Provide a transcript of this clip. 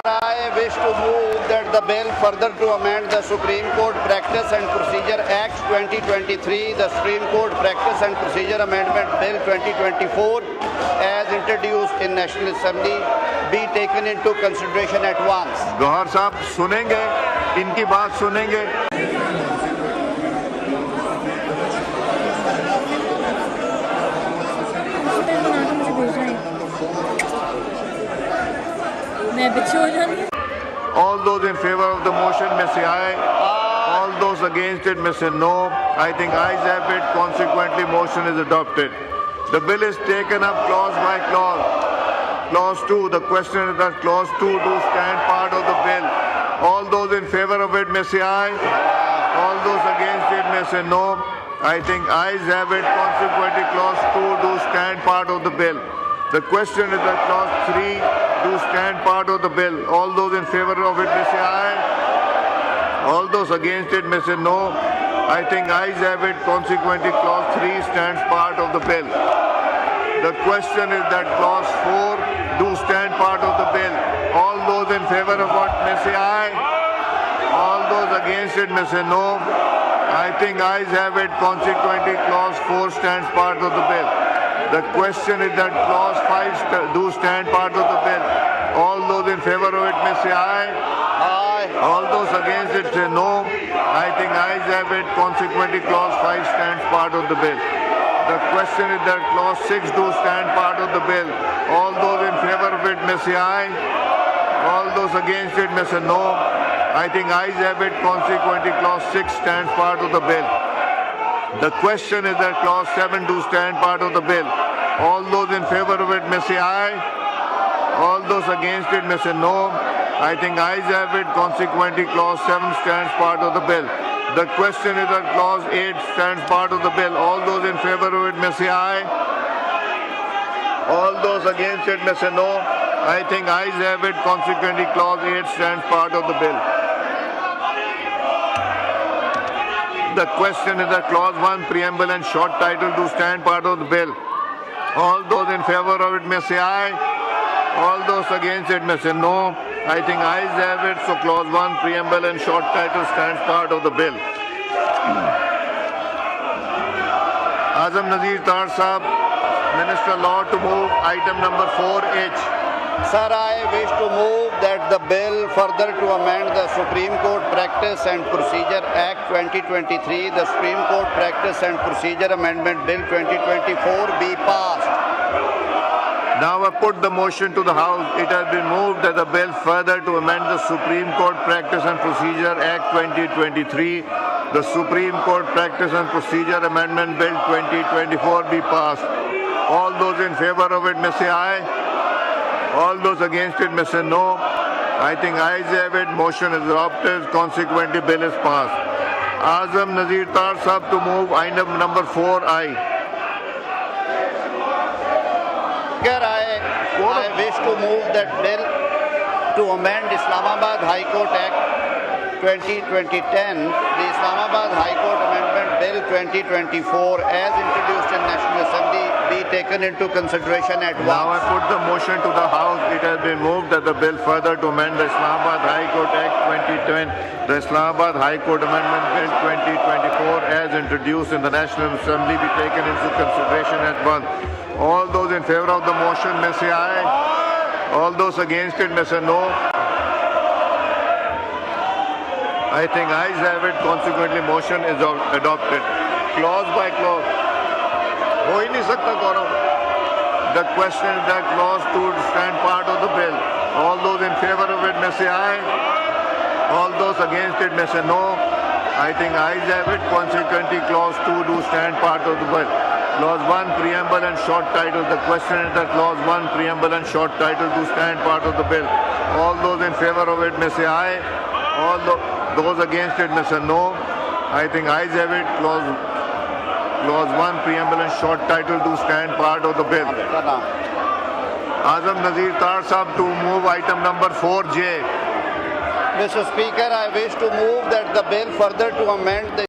I wish to move that the bill further to amend the Supreme Court Practice and Procedure Act 2023, the Supreme Court Practice and Procedure Amendment Bill 2024, as introduced in National Assembly, be taken into consideration at once. Gauhar साहब सुनेंगे, इनकी बात सुनेंगे। All those in favor of the motion may say aye. All those against it may say no. I think ayes have it. Consequently, motion is adopted. The bill is taken up clause by clause. Clause 2. The question is that clause 2 do stand part of the bill. All those in favor of it may say aye. All those against it may say no. I think ayes have it. Consequently, clause 2 do stand part of the bill. The question is that clause 3 do stand part of the bill. All those in favor of it may say aye. All those against it may say no. I think ayes have it. Consequently, clause 3 stands part of the bill. The question is that clause 4 do stand part of the bill. All those in favor of it may say aye. All those against it may say no. I think ayes have it. Consequently, clause 4 stands part of the bill. The question is that clause 5 do stand part of the bill. All those in favor of it may say aye. Aye. All those against it say no. I think ayes have it. Consequently, clause 5 stands part of the bill. The question is that clause 6 do stand part of the bill. All those in favor of it may say aye. All those against it may say no. I think ayes have it. Consequently, clause 6 stands part of the bill. The question is that clause 7 do stand part of the bill. All those in favor of it may say aye. All those against it may say no. I think ayes have it. Consequently, clause 7 stands part of the bill. The question is that clause 8 stands part of the bill. All those in favor of it may say aye. All those against it may say no. I think ayes have it. Consequently, clause 8 stands part of the bill. The question is that clause 1, preamble and short title do stand part of the bill. All those in favor of it may say aye. All those against it may say no. I think ayes have it. So clause 1, preamble and short title stands part of the bill. Azam Nazir Tar Sahab, Minister Law, to move item number 4H. Sir, I wish to move that the bill further to amend the Supreme Court Practice and Procedure Act 2023, the Supreme Court Practice and Procedure Amendment Bill 2024 be passed. Now I put the motion to the House. It has been moved that the bill further to amend the Supreme Court Practice and Procedure Act 2023, the Supreme Court Practice and Procedure Amendment Bill 2024 be passed. All those in favor of it may say aye. All those against it may say no. I think ayes have it. Motion is adopted. Consequently, bill is passed. Azam Nazir Tar Sahab to move item number 4I. I wish to move that bill to amend Islamabad High Court Act 2010, the Islamabad High Court Amendment Bill 2024, as introduced in National Assembly, be taken into consideration at once. Now I put the motion to the House. It has been moved that the bill further to amend the Islamabad High Court Act 2010, the Islamabad High Court Amendment Bill 2024, as introduced in the National Assembly, be taken into consideration at once. All those in favor of the motion may say aye. All those against it may say no. I think ayes have it. Consequently, motion is adopted. Clause by clause. हो ही नहीं सकता गौरव. The question is that clause 2 stand part of the bill. All those in favor of it may say aye. All those against it may say no. I think ayes have it. Consequently, clause 2 do stand part of the bill. Clause 1, preamble and short title. The question is that clause 1, preamble and short title do stand part of the bill. All those in favor of it may say aye. All those against it may say no. I think ayes have it. Clause 1, preamble and short title do stand part of the bill. Azam Nazir Tar Sahab to move item number 4J. Mr. Speaker, I wish to move that the bill further to amend the